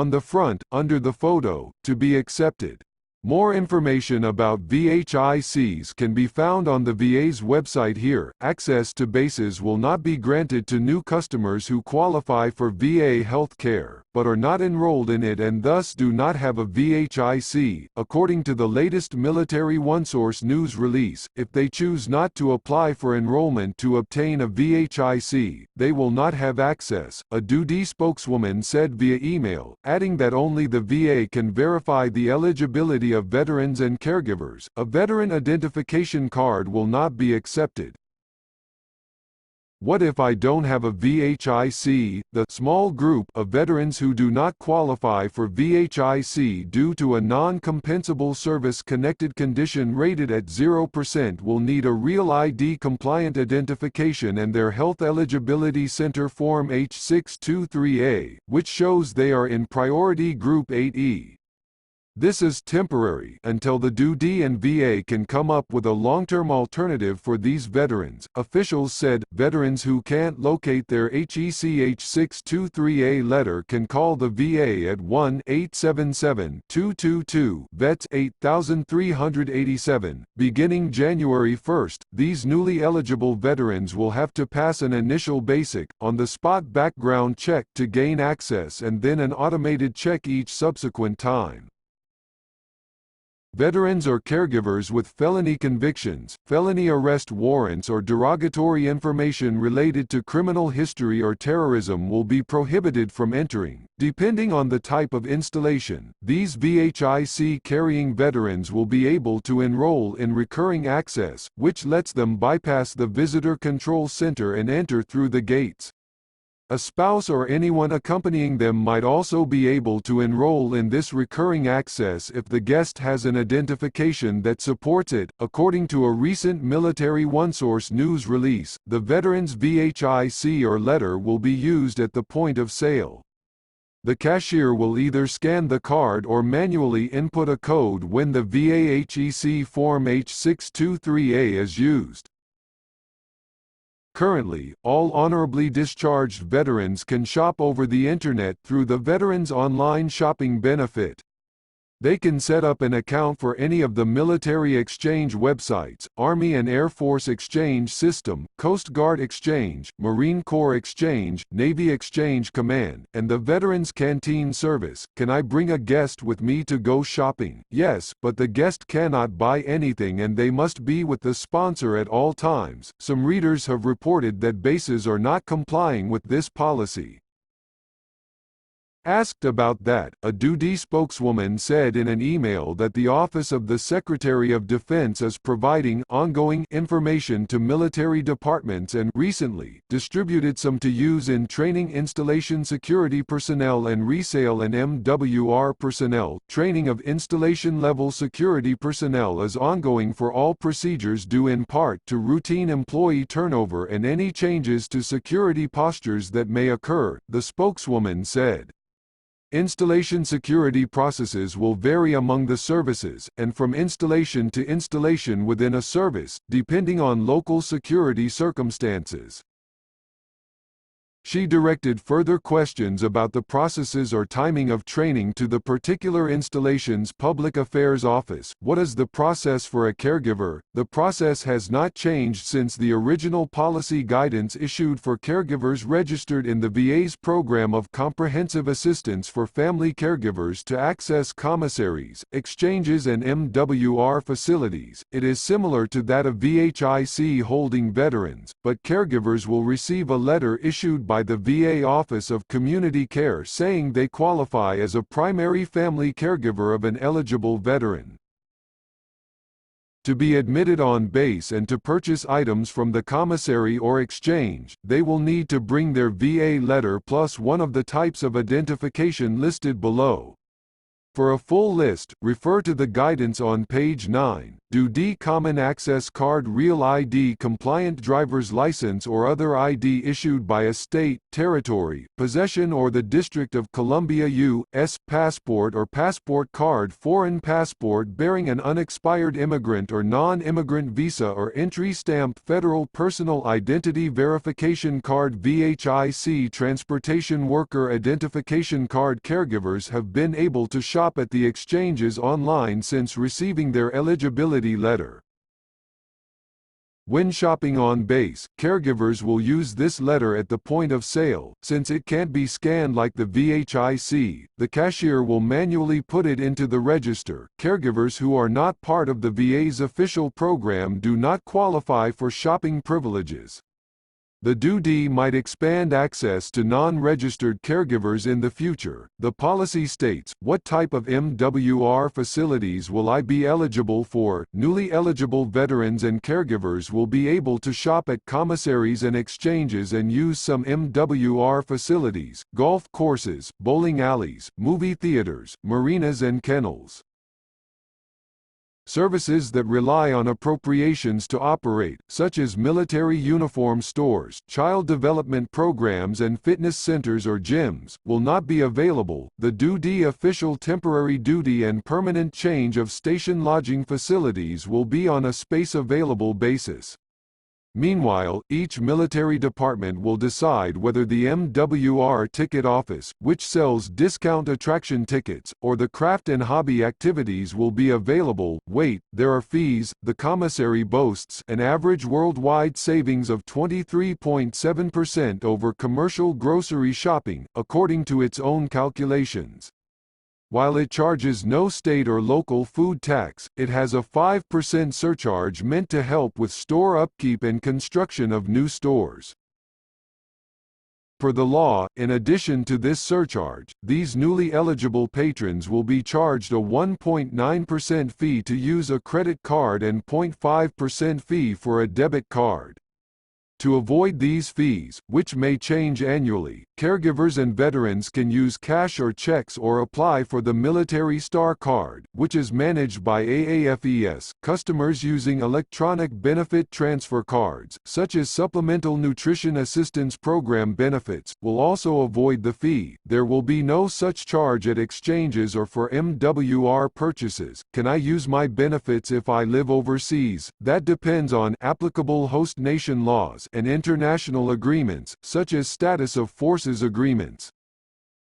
on the front, under the photo, to be accepted. More information about VHICs can be found on the VA's website here. Access to bases will not be granted to new customers who qualify for VA health care, but are not enrolled in it and thus do not have a VHIC, according to the latest Military OneSource news release. If they choose not to apply for enrollment to obtain a VHIC, they will not have access, a DoD spokeswoman said via email, adding that only the VA can verify the eligibility of veterans and caregivers. A veteran identification card will not be accepted. What if I don't have a VHIC? The small group of veterans who do not qualify for VHIC due to a non-compensable service-connected condition rated at 0% will need a Real ID-compliant identification and their Health Eligibility Center Form H623A, which shows they are in Priority Group 8E. This is temporary until the DoD and VA can come up with a long-term alternative for these veterans. Officials said veterans who can't locate their HEC H623A letter can call the VA at 1-877-222-VETS 8387. Beginning January 1, these newly eligible veterans will have to pass an initial basic, on-the-spot background check to gain access and then an automated check each subsequent time. Veterans or caregivers with felony convictions, felony arrest warrants or derogatory information related to criminal history or terrorism will be prohibited from entering. Depending on the type of installation, these VHIC-carrying veterans will be able to enroll in recurring access, which lets them bypass the Visitor Control Center and enter through the gates. A spouse or anyone accompanying them might also be able to enroll in this recurring access if the guest has an identification that supports it. According to a recent Military OneSource news release, the veteran's VHIC or letter will be used at the point of sale. The cashier will either scan the card or manually input a code when the VA HEC Form H623A is used. Currently, all honorably discharged veterans can shop over the Internet through the Veterans Online Shopping benefit. They can set up an account for any of the military exchange websites: Army and Air Force Exchange System, Coast Guard Exchange, Marine Corps Exchange, Navy Exchange Command, and the Veterans Canteen Service. Can I bring a guest with me to go shopping? Yes, but the guest cannot buy anything and they must be with the sponsor at all times. Some readers have reported that bases are not complying with this policy. Asked about that, a DoD spokeswoman said in an email that the Office of the Secretary of Defense is providing ongoing information to military departments and recently distributed some to use in training installation security personnel and resale and MWR personnel. Training of installation-level security personnel is ongoing for all procedures due in part to routine employee turnover and any changes to security postures that may occur, the spokeswoman said. Installation security processes will vary among the services, and from installation to installation within a service, depending on local security circumstances. She directed further questions about the processes or timing of training to the particular installation's public affairs office. What is the process for a caregiver? The process has not changed since the original policy guidance issued for caregivers registered in the VA's Program of Comprehensive Assistance for Family Caregivers to access commissaries, exchanges and MWR facilities. It is similar to that of VHIC holding veterans, but caregivers will receive a letter issued by the VA Office of Community Care saying they qualify as a primary family caregiver of an eligible veteran. To be admitted on base and to purchase items from the commissary or exchange, they will need to bring their VA letter plus one of the types of identification listed below. For a full list, refer to the guidance on page 9. Do Common Access Card Real ID compliant driver's license or other ID issued by a state, territory, possession or the District of Columbia U.S. passport or passport card foreign passport bearing an unexpired immigrant or non-immigrant visa or entry stamp federal personal identity verification card VHIC transportation worker identification card. Caregivers have been able to shop at the exchanges online since receiving their eligibility letter. When shopping on base, caregivers will use this letter at the point of sale. Since it can't be scanned like the VHIC, the cashier will manually put it into the register. Caregivers who are not part of the VA's official program do not qualify for shopping privileges. The DoD might expand access to non-registered caregivers in the future. The policy states, "What type of MWR facilities will I be eligible for?" Newly eligible veterans and caregivers will be able to shop at commissaries and exchanges and use some MWR facilities, golf courses, bowling alleys, movie theaters, marinas and kennels. Services that rely on appropriations to operate, such as military uniform stores, child development programs and fitness centers or gyms, will not be available. The DoD official temporary duty and permanent change of station lodging facilities will be on a space available basis. Meanwhile, each military department will decide whether the MWR ticket office, which sells discount attraction tickets, or the craft and hobby activities will be available. Wait, there are fees. The commissary boasts an average worldwide savings of 23.7% over commercial grocery shopping, according to its own calculations. While it charges no state or local food tax, it has a 5% surcharge meant to help with store upkeep and construction of new stores. Per the law, in addition to this surcharge, these newly eligible patrons will be charged a 1.9% fee to use a credit card and 0.5% fee for a debit card. To avoid these fees, which may change annually, caregivers and veterans can use cash or checks or apply for the Military Star Card, which is managed by AAFES. Customers using electronic benefit transfer cards, such as Supplemental Nutrition Assistance Program benefits, will also avoid the fee. There will be no such charge at exchanges or for MWR purchases. Can I use my benefits if I live overseas? That depends on applicable host nation laws and international agreements, such as Status of Forces agreements.